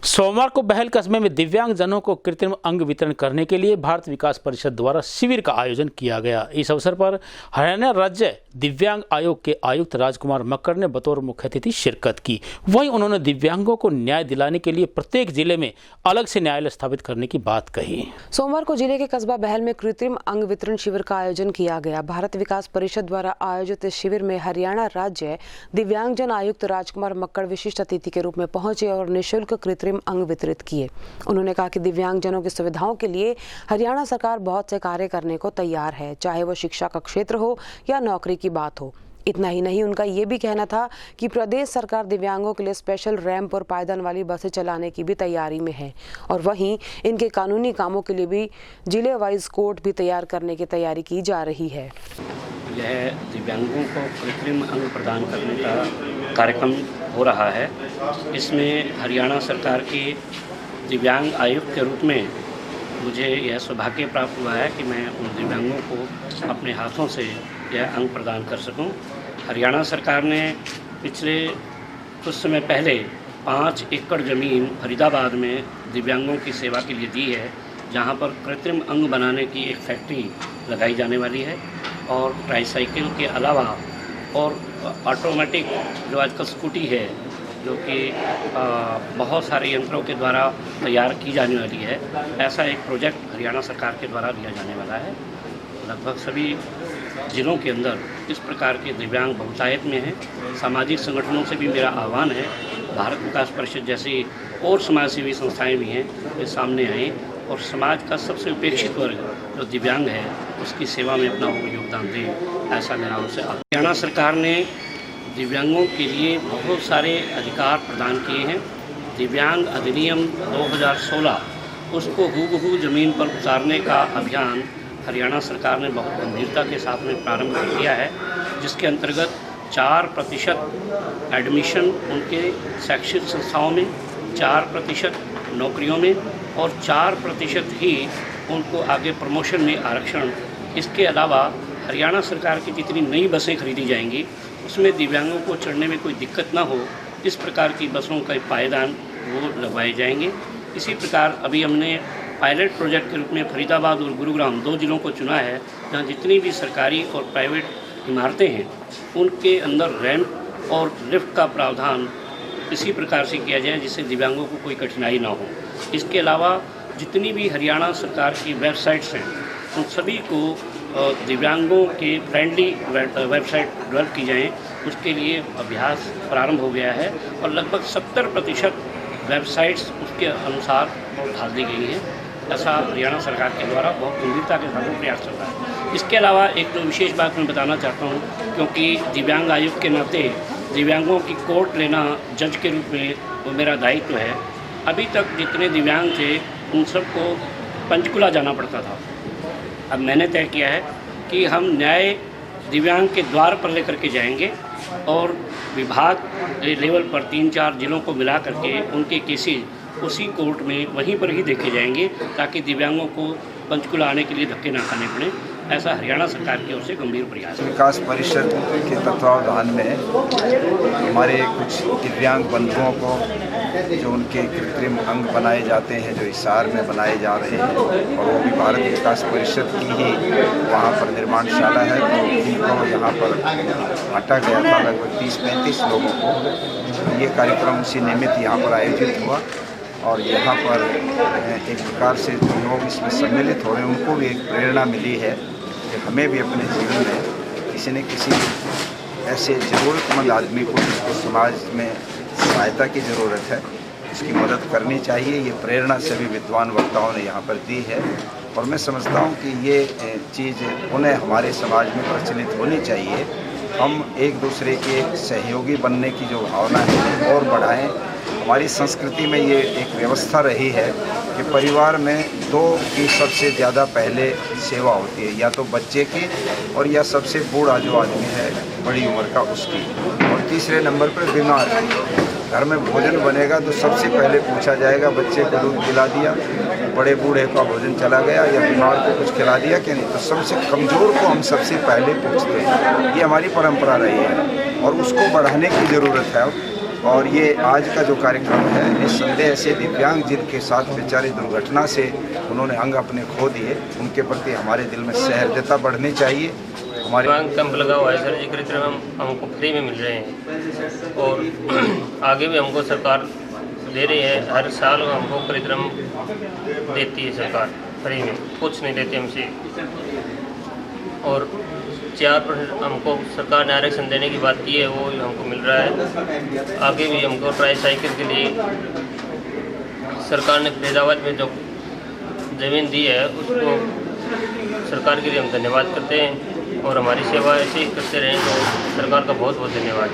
सोमवार को बहल कस्बे में दिव्यांगजनों को कृत्रिम अंग वितरण करने के लिए भारत विकास परिषद द्वारा शिविर का आयोजन किया गया। इस अवसर पर हरियाणा राज्य दिव्यांग आयोग के आयुक्त राजकुमार मक्कड़ ने बतौर मुख्य अतिथि शिरकत की। वहीं उन्होंने दिव्यांगों को न्याय दिलाने के लिए प्रत्येक जिले में अलग से न्यायालय स्थापित करने की बात कही। सोमवार को जिले के कस्बा बहल में कृत्रिम अंग वितरण शिविर का आयोजन किया गया। भारत विकास परिषद द्वारा आयोजित इस शिविर में हरियाणा राज्य दिव्यांगजन आयुक्त राजकुमार मक्कड़ विशिष्ट अतिथि के रूप में पहुंचे और निःशुल्क कृत्रिम अंग वितरित किए। उन्होंने कहा कि दिव्यांगजनों की सुविधाओं के लिए हरियाणा सरकार बहुत से कार्य करने को तैयार है, चाहे वो शिक्षा का क्षेत्र हो या नौकरी की बात हो। इतना ही नहीं, उनका ये भी कहना था कि प्रदेश सरकार दिव्यांगों के लिए स्पेशल रैंप और पायदान वाली बसें चलाने की भी तैयारी में है और वहीं इनके कानूनी कामों के लिए भी जिले वाइज कोर्ट भी तैयार करने की तैयारी की जा रही है। यह दिव्यांगों को कृत्रिम अंग प्रदान करने का कार्यक्रम हो रहा है। इसमें हरियाणा सरकार के दिव्यांग आयुक्त के रूप में मुझे यह सौभाग्य प्राप्त हुआ है कि मैं उन दिव्यांगों को अपने हाथों से यह अंग प्रदान कर सकूं। हरियाणा सरकार ने पिछले कुछ समय पहले 5 एकड़ ज़मीन फरीदाबाद में दिव्यांगों की सेवा के लिए दी है, जहां पर कृत्रिम अंग बनाने की एक फैक्ट्री लगाई जाने वाली है और ट्राईसाइकिल के अलावा और ऑटोमेटिक जो आजकल स्कूटी है जो कि बहुत सारे यंत्रों के द्वारा तैयार की जाने वाली है, ऐसा एक प्रोजेक्ट हरियाणा सरकार के द्वारा लिया जाने वाला है। लगभग सभी जिलों के अंदर इस प्रकार के दिव्यांग बहुतायत में हैं। सामाजिक संगठनों से भी मेरा आह्वान है, भारत विकास परिषद जैसी और समाजसेवी संस्थाएं भी हैं, वे सामने आएँ और समाज का सबसे उपेक्षित वर्ग जो दिव्यांग है उसकी सेवा में अपना योगदान दें, ऐसा मेरा उनसे। हरियाणा सरकार ने दिव्यांगों के लिए बहुत सारे अधिकार प्रदान किए हैं। दिव्यांग अधिनियम 2016 उसको हूबहू ज़मीन पर उतारने का अभियान हरियाणा सरकार ने बहुत गंभीरता के साथ में प्रारंभ कर दिया है, जिसके अंतर्गत 4% एडमिशन उनके शैक्षिक संस्थाओं में, 4% नौकरियों में और 4% ही उनको आगे प्रमोशन में आरक्षण। इसके अलावा हरियाणा सरकार की जितनी नई बसें खरीदी जाएंगी उसमें दिव्यांगों को चढ़ने में कोई दिक्कत ना हो, इस प्रकार की बसों का पायदान वो लगवाए जाएंगे। इसी प्रकार अभी हमने पायलट प्रोजेक्ट के रूप में फरीदाबाद और गुरुग्राम 2 जिलों को चुना है, जहाँ जितनी भी सरकारी और प्राइवेट इमारतें हैं उनके अंदर रैंप और लिफ्ट का प्रावधान इसी प्रकार से किया जाए जिससे दिव्यांगों को कोई कठिनाई ना हो। इसके अलावा जितनी भी हरियाणा सरकार की वेबसाइट्स हैं उन सभी को दिव्यांगों के फ्रेंडली वेबसाइट डेवलप की जाएँ, उसके लिए अभ्यास प्रारंभ हो गया है और लगभग 70% वेबसाइट्स उसके अनुसार ढाल दी गई हैं। ऐसा हरियाणा सरकार के द्वारा बहुत गंभीरता के साथ प्रयास चल रहा है। इसके अलावा एक तो विशेष बात मैं बताना चाहता हूँ, क्योंकि दिव्यांग आयुक्त के नाते दिव्यांगों की कोर्ट लेना जज के रूप में वो मेरा दायित्व है। अभी तक जितने दिव्यांग थे उन सबको पंचकुला जाना पड़ता था। अब मैंने तय किया है कि हम न्याय दिव्यांग के द्वार पर लेकर के जाएंगे और विभाग लेवल पर 3-4 जिलों को मिला करके उनके केसेस उसी कोर्ट में वहीं पर ही देखे जाएंगे, ताकि दिव्यांगों को पंचकुला आने के लिए धक्के ना खाने पड़े। ऐसा हरियाणा सरकार की ओर से गंभीर प्रयास है। विकास परिषद के तत्वावधान में हमारे कुछ दिव्यांग बंधुओं को जो उनके कृत्रिम अंग बनाए जाते हैं, जो हिसार में बनाए जा रहे हैं, और वो भी भारत विकास परिषद की ही वहाँ पर निर्माणशाला है, तो उनको यहाँ पर बांटा गया था लगभग 30-35 लोगों को। ये कार्यक्रम उसी निमित्त यहाँ पर आयोजित हुआ और यहाँ पर एक प्रकार से जो लोग इसमें सम्मिलित हो रहे हैं उनको भी एक प्रेरणा मिली है कि हमें भी अपने जीवन में किसी न किसी ऐसे ज़रूरतमंद आदमी को जिसको समाज में सहायता की ज़रूरत है उसकी मदद करनी चाहिए। ये प्रेरणा सभी विद्वान वक्ताओं ने यहाँ पर दी है और मैं समझता हूँ कि ये चीज़ उन्हें हमारे समाज में प्रचलित होनी चाहिए। हम एक दूसरे के सहयोगी बनने की जो भावना है और बढ़ाएं। हमारी संस्कृति में ये एक व्यवस्था रही है कि परिवार में 2 की सबसे ज़्यादा पहले सेवा होती है, या तो बच्चे की और या सबसे बूढ़ा जो आदमी है बड़ी उम्र का उसकी, और तीसरे नंबर पर बीमार। घर में भोजन बनेगा तो सबसे पहले पूछा जाएगा बच्चे को दूध पिला दिया, बड़े बूढ़े का भोजन चला गया, या बीमार को कुछ खिला दिया कि नहीं। तो सबसे कमज़ोर को हम सबसे पहले पूछते हैं। ये हमारी परंपरा रही है और उसको बढ़ाने की ज़रूरत है। और ये आज का जो कार्यक्रम है, निस्संदेह से दिव्यांग जिनके साथ बेचारे दुर्घटना से उन्होंने अंग अपने खो दिए, उनके प्रति हमारे दिल में सहृदयता बढ़नी चाहिए। हमारे दिव्यांग कैंप लगा हुआ है सर जी, कृत्रिम हमको फ्री में मिल रहे हैं और आगे भी हमको सरकार दे रही है। हर साल हमको कृत्रिम देती है सरकार फ्री में, कुछ नहीं देती हमसे। और 4% हमको सरकार ने आरक्षण देने की बात की है, वो हमको मिल रहा है। आगे भी हमको ट्राईसाइकिल के लिए सरकार ने फरीदाबाद में जो ज़मीन दी है उसको सरकार के लिए हम धन्यवाद करते हैं और हमारी सेवा ऐसे ही करते रहें तो सरकार का बहुत बहुत धन्यवाद।